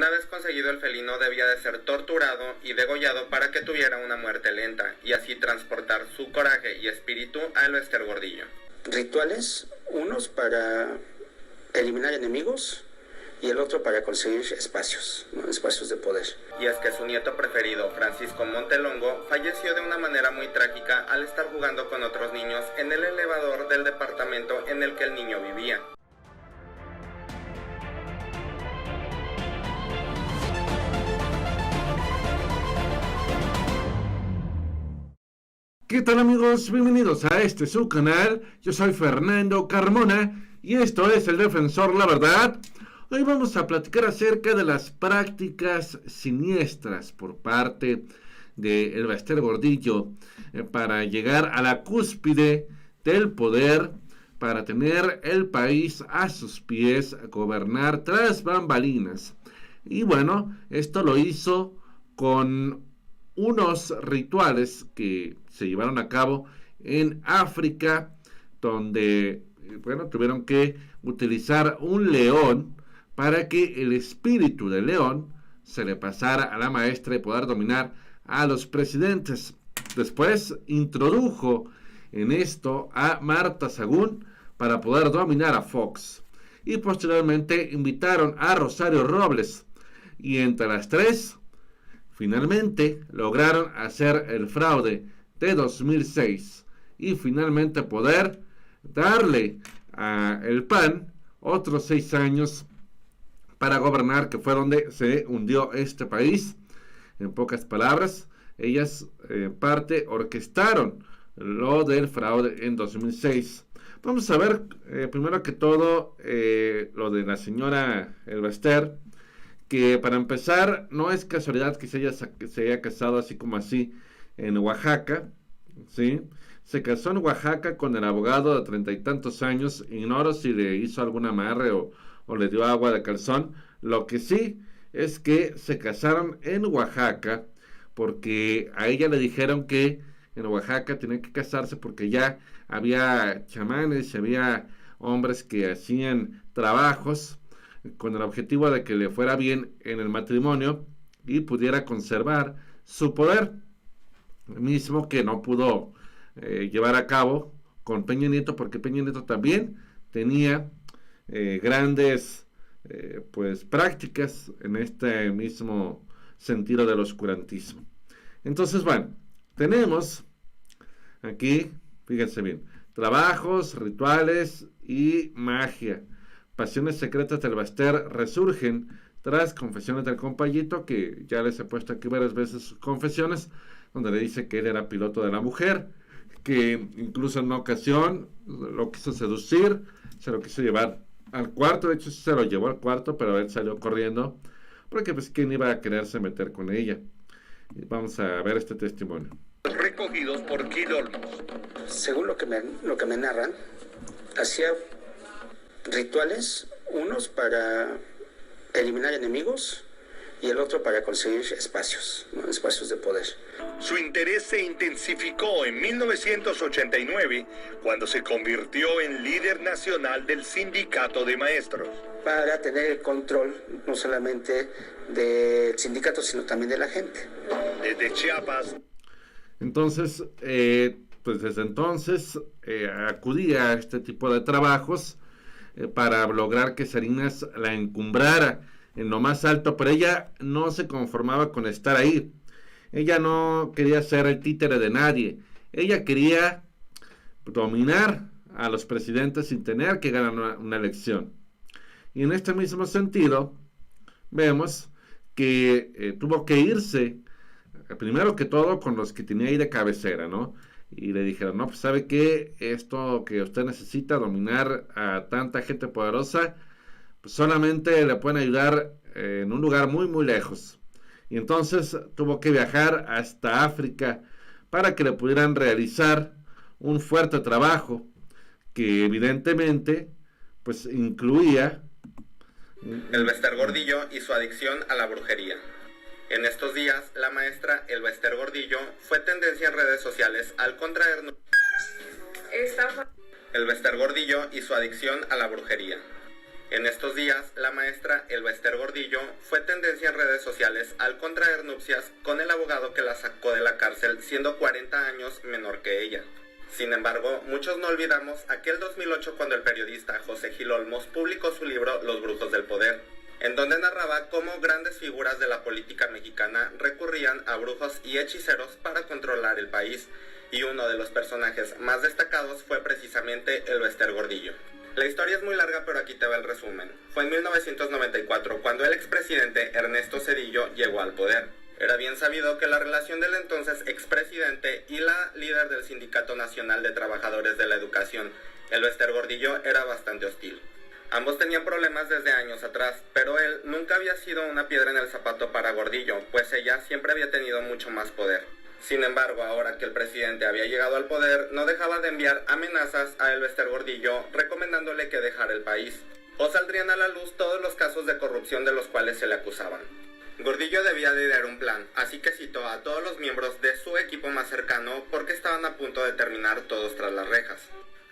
Una vez conseguido el felino debía de ser torturado y degollado para que tuviera una muerte lenta y así transportar su coraje y espíritu a Elvester Gordillo. Rituales, unos para eliminar enemigos y el otro para conseguir espacios, ¿no? Espacios de poder. Y es que su nieto preferido, Francisco Montelongo, falleció de una manera muy trágica al estar jugando con otros niños en el elevador del departamento en el que el niño vivía. ¿Qué tal, amigos? Bienvenidos a este su canal. Yo soy Fernando Carmona y esto es El Defensor La Verdad. Hoy vamos a platicar acerca de las prácticas siniestras por parte de Elvester Gordillo para llegar a la cúspide del poder, para tener el país a sus pies, gobernar tras bambalinas. Y bueno, esto lo hizo con unos rituales que se llevaron a cabo en África, donde tuvieron que utilizar un león para que el espíritu del león se le pasara a la maestra y poder dominar a los presidentes. Después introdujo en esto a Marta Sagún para poder dominar a Fox. Y posteriormente invitaron a Rosario Robles. Y entre las tres, finalmente lograron hacer el fraude de 2006 y finalmente poder darle a el PAN otros 6 años para gobernar, que fue donde se hundió este país. En pocas palabras, ellas parte orquestaron lo del fraude en 2006. Vamos a ver primero que todo lo de la señora Elvester, que para empezar no es casualidad que se haya casado así como así en Oaxaca, ¿sí? Se casó en Oaxaca con el abogado de 30 y tantos años. Ignoro si le hizo algún amarre o le dio agua de calzón. Lo que sí es que se casaron en Oaxaca porque a ella le dijeron que en Oaxaca tenía que casarse porque ya había chamanes, había hombres que hacían trabajos con el objetivo de que le fuera bien en el matrimonio y pudiera conservar su poder, mismo que no pudo llevar a cabo con Peña Nieto, porque Peña Nieto también tenía grandes prácticas en este mismo sentido del oscurantismo. Entonces, bueno, tenemos aquí, fíjense bien, trabajos, rituales y magia. Pasiones secretas del Elvester resurgen tras confesiones del compayito, que ya les he puesto aquí varias veces sus confesiones, donde le dice que él era piloto de la mujer, que incluso en una ocasión lo quiso seducir, se lo quiso llevar al cuarto. De hecho se lo llevó al cuarto, pero él salió corriendo, porque pues quién iba a quererse meter con ella. Y vamos a ver este testimonio. Recogidos por Kid Olmos. Según lo que me narran, hacía rituales, unos para eliminar enemigos y el otro para conseguir espacios, ¿no? Espacios de poder. Su interés se intensificó en 1989 cuando se convirtió en líder nacional del sindicato de maestros. Para tener el control no solamente del sindicato, sino también de la gente. Desde Chiapas. Entonces, pues desde entonces acudía a este tipo de trabajos para lograr que Salinas la encumbrara en lo más alto, pero ella no se conformaba con estar ahí. Ella no quería ser el títere de nadie. Ella quería dominar a los presidentes sin tener que ganar una elección. Y en este mismo sentido, vemos que tuvo que irse, primero que todo, con los que tenía ahí de cabecera, ¿no? Y le dijeron, no, pues sabe que esto que usted necesita, dominar a tanta gente poderosa, pues solamente le pueden ayudar en un lugar muy muy lejos. Y entonces tuvo que viajar hasta África para que le pudieran realizar un fuerte trabajo que evidentemente pues incluía Elvester Gordillo y su adicción a la brujería. En estos días, la maestra Elvester Gordillo fue tendencia en redes sociales al contraer Elvester Gordillo y su adicción a la brujería. En estos días, la maestra Elba Ester Gordillo fue tendencia en redes sociales al contraer nupcias con el abogado que la sacó de la cárcel siendo 40 años menor que ella. Sin embargo, muchos no olvidamos aquel 2008 cuando el periodista José Gil Olmos publicó su libro Los Brujos del Poder, en donde narraba cómo grandes figuras de la política mexicana recurrían a brujos y hechiceros para controlar el país, y uno de los personajes más destacados fue precisamente Elba Ester Gordillo. La historia es muy larga, pero aquí te va el resumen. Fue en 1994 cuando el expresidente Ernesto Zedillo llegó al poder. Era bien sabido que la relación del entonces expresidente y la líder del Sindicato Nacional de Trabajadores de la Educación, Elba Ester Gordillo, era bastante hostil. Ambos tenían problemas desde años atrás, pero él nunca había sido una piedra en el zapato para Gordillo, pues ella siempre había tenido mucho más poder. Sin embargo, ahora que el presidente había llegado al poder, no dejaba de enviar amenazas a Elba Ester Gordillo, recomendándole que dejara el país, o saldrían a la luz todos los casos de corrupción de los cuales se le acusaban. Gordillo debía de idear un plan, así que citó a todos los miembros de su equipo más cercano porque estaban a punto de terminar todos tras las rejas.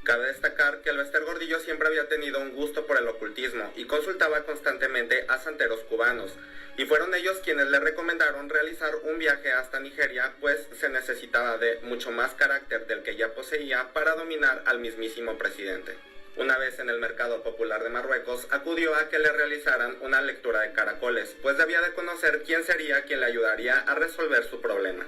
Cabe destacar que Elba Ester Gordillo siempre había tenido un gusto por el ocultismo y consultaba constantemente a santeros cubanos, y fueron ellos quienes le recomendaron realizar un viaje hasta Nigeria, pues se necesitaba de mucho más carácter del que ya poseía para dominar al mismísimo presidente. Una vez en el mercado popular de Marruecos, acudió a que le realizaran una lectura de caracoles, pues debía de conocer quién sería quien le ayudaría a resolver su problema.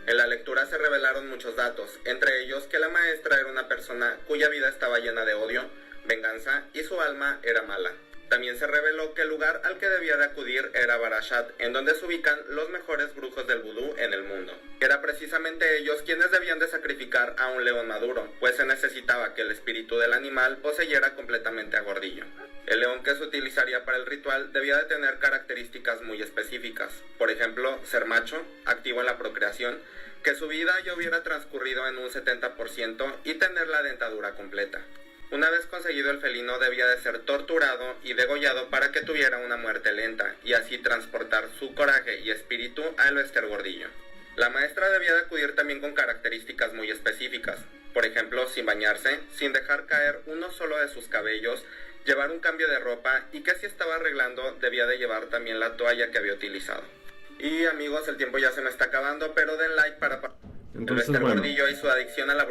En la lectura se revelaron muchos datos, entre ellos que la maestra era una persona cuya vida estaba llena de odio, venganza y su alma era mala. También se reveló que el lugar al que debía de acudir era Barashat, en donde se ubican los mejores brujos del vudú en el mundo. Era precisamente ellos quienes debían de sacrificar a un león maduro, pues se necesitaba que el espíritu del animal poseyera completamente a Gordillo. El león que se utilizaría para el ritual debía de tener características muy específicas, por ejemplo, ser macho, activo en la procreación, que su vida ya hubiera transcurrido en un 70% y tener la dentadura completa. Una vez conseguido el felino debía de ser torturado y degollado para que tuviera una muerte lenta y así transportar su coraje y espíritu a Elba Ester Gordillo. La maestra debía de acudir también con características muy específicas, por ejemplo, sin bañarse, sin dejar caer uno solo de sus cabellos, llevar un cambio de ropa y que si estaba arreglando debía de llevar también la toalla que había utilizado. Y amigos, el tiempo ya se me está acabando, pero den like para Elba Ester Gordillo y su adicción a la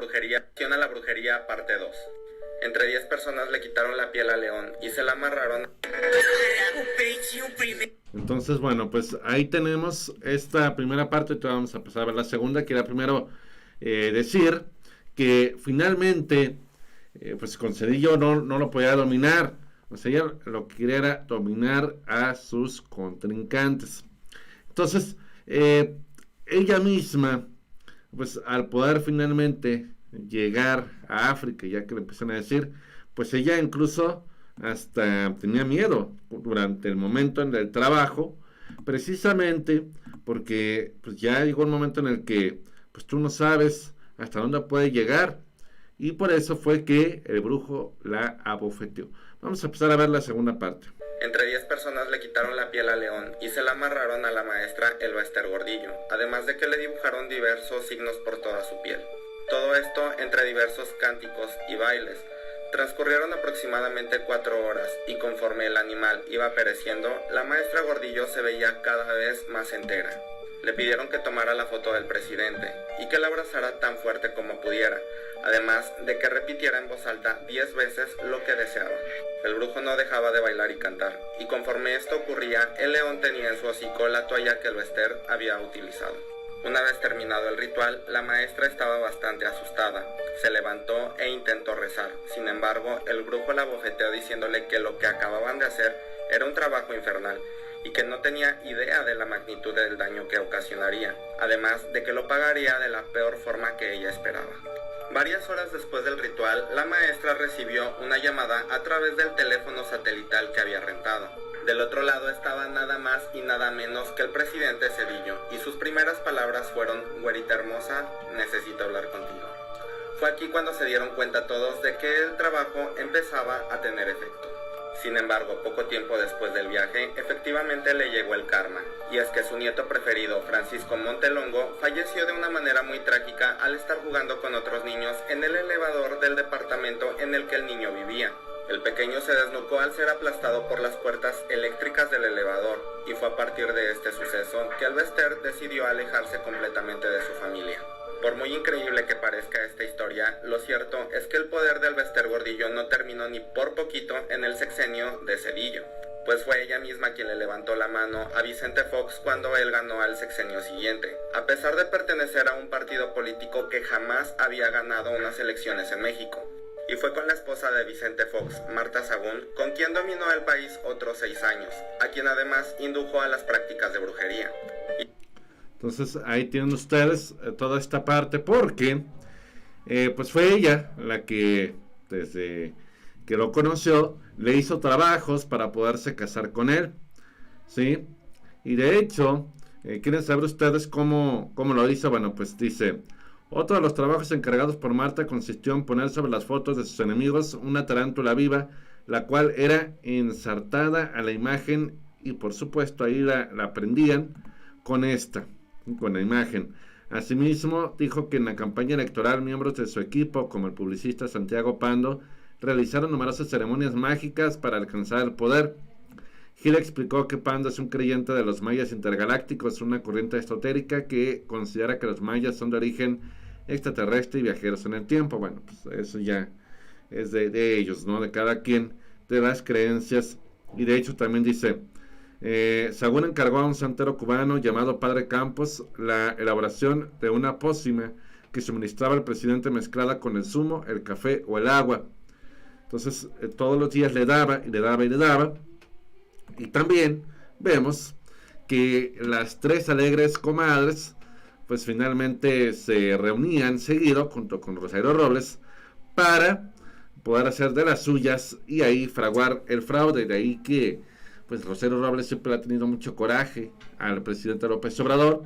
brujería parte 2. Entre 10 personas le quitaron la piel al león y se la amarraron. Entonces, bueno, pues ahí tenemos esta primera parte. Entonces vamos a pasar a ver la segunda. Quería primero decir que finalmente, pues con Zedillo no lo podía dominar. O sea, ella lo que quería era dominar a sus contrincantes. Entonces, ella misma, pues al poder finalmente llegar a África, ya que le empiezan a decir, pues ella incluso hasta tenía miedo durante el momento en el trabajo, precisamente porque pues ya llegó el momento en el que pues tú no sabes hasta dónde puede llegar, y por eso fue que el brujo la abofeteó. Vamos a empezar a ver la segunda parte. Entre 10 personas le quitaron la piel al león y se la amarraron a la maestra Elba Ester Gordillo, además de que le dibujaron diversos signos por toda su piel. Todo esto entre diversos cánticos y bailes. Transcurrieron aproximadamente 4 horas y conforme el animal iba pereciendo, la maestra Gordillo se veía cada vez más entera. Le pidieron que tomara la foto del presidente y que la abrazara tan fuerte como pudiera, además de que repitiera en voz alta 10 veces lo que deseaba. El brujo no dejaba de bailar y cantar, y conforme esto ocurría, el león tenía en su hocico la toalla que Elba Ester había utilizado. Una vez terminado el ritual, la maestra estaba bastante asustada. Se levantó e intentó rezar. Sin embargo, el brujo la abofeteó diciéndole que lo que acababan de hacer era un trabajo infernal y que no tenía idea de la magnitud del daño que ocasionaría, además de que lo pagaría de la peor forma que ella esperaba. Varias horas después del ritual, la maestra recibió una llamada a través del teléfono satelital que había rentado. Del otro lado estaba nada más y nada menos que el presidente Zedillo, y sus primeras palabras fueron: güerita hermosa, necesito hablar contigo. Fue aquí cuando se dieron cuenta todos de que el trabajo empezaba a tener efecto. Sin embargo, poco tiempo después del viaje, efectivamente le llegó el karma, y es que su nieto preferido, Francisco Montelongo, falleció de una manera muy trágica al estar jugando con otros niños en el elevador del departamento en el que el niño vivía. El pequeño se desnucó al ser aplastado por las puertas eléctricas del elevador, y fue a partir de este suceso que el Bester decidió alejarse completamente de su familia. Por muy increíble que parezca esta historia, lo cierto es que el poder del Bester Gordillo no terminó ni por poquito en el sexenio de Zedillo, pues fue ella misma quien le levantó la mano a Vicente Fox cuando él ganó al sexenio siguiente, a pesar de pertenecer a un partido político que jamás había ganado unas elecciones en México. Y fue con la esposa de Vicente Fox, Marta Sagún, con quien dominó el país otros 6 años, a quien además indujo a las prácticas de brujería. Entonces ahí tienen ustedes toda esta parte, porque pues fue ella la que desde que lo conoció le hizo trabajos para poderse casar con él, ¿sí? Y de hecho, ¿quieren saber ustedes cómo lo hizo? Bueno, pues dice: otro de los trabajos encargados por Marta consistió en poner sobre las fotos de sus enemigos una tarántula viva, la cual era ensartada a la imagen, y por supuesto ahí la prendían con la imagen. Asimismo, dijo que en la campaña electoral miembros de su equipo, como el publicista Santiago Pando, realizaron numerosas ceremonias mágicas para alcanzar el poder. Gil explicó que Pando es un creyente de los mayas intergalácticos, una corriente esotérica que considera que los mayas son de origen extraterrestre y viajeros en el tiempo. Bueno, pues eso ya es de ellos, ¿no? De cada quien, de las creencias. Y de hecho también dice: Sagún encargó a un santero cubano llamado Padre Campos la elaboración de una pócima que suministraba al presidente mezclada con el zumo, el café o el agua. Entonces todos los días le daba y le daba y le daba. Y también vemos que las 3 alegres comadres pues finalmente se reunían seguido junto con Rosario Robles para poder hacer de las suyas y ahí fraguar el fraude. De ahí que pues Rosario Robles siempre ha tenido mucho coraje al presidente López Obrador,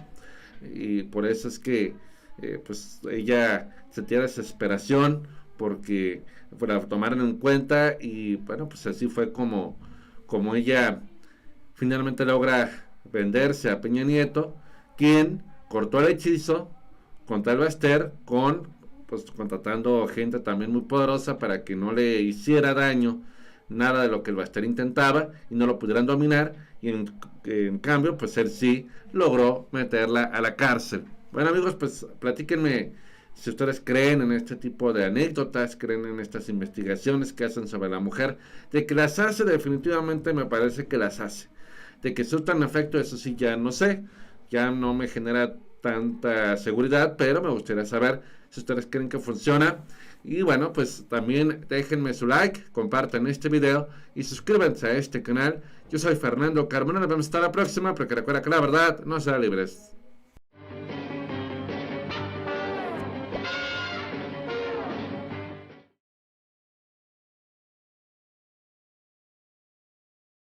y por eso es que pues ella sentía desesperación porque la tomaran en cuenta. Y bueno, pues así fue como ella finalmente logra venderse a Peña Nieto, quien cortó el hechizo contra el Bester contratando gente también muy poderosa para que no le hiciera daño nada de lo que el Bester intentaba y no lo pudieran dominar, y en cambio pues él sí logró meterla a la cárcel. Bueno, amigos, pues platíquenme si ustedes creen en este tipo de anécdotas, creen en estas investigaciones que hacen sobre la mujer. De que las hace, definitivamente me parece que las hace. De que surtan efecto, eso sí ya no sé, ya no me genera tanta seguridad, pero me gustaría saber si ustedes creen que funciona. Y bueno, pues también déjenme su like, compartan este video y suscríbanse a este canal. Yo soy Fernando Carmona, nos vemos hasta la próxima, porque recuerda que la verdad no será libres.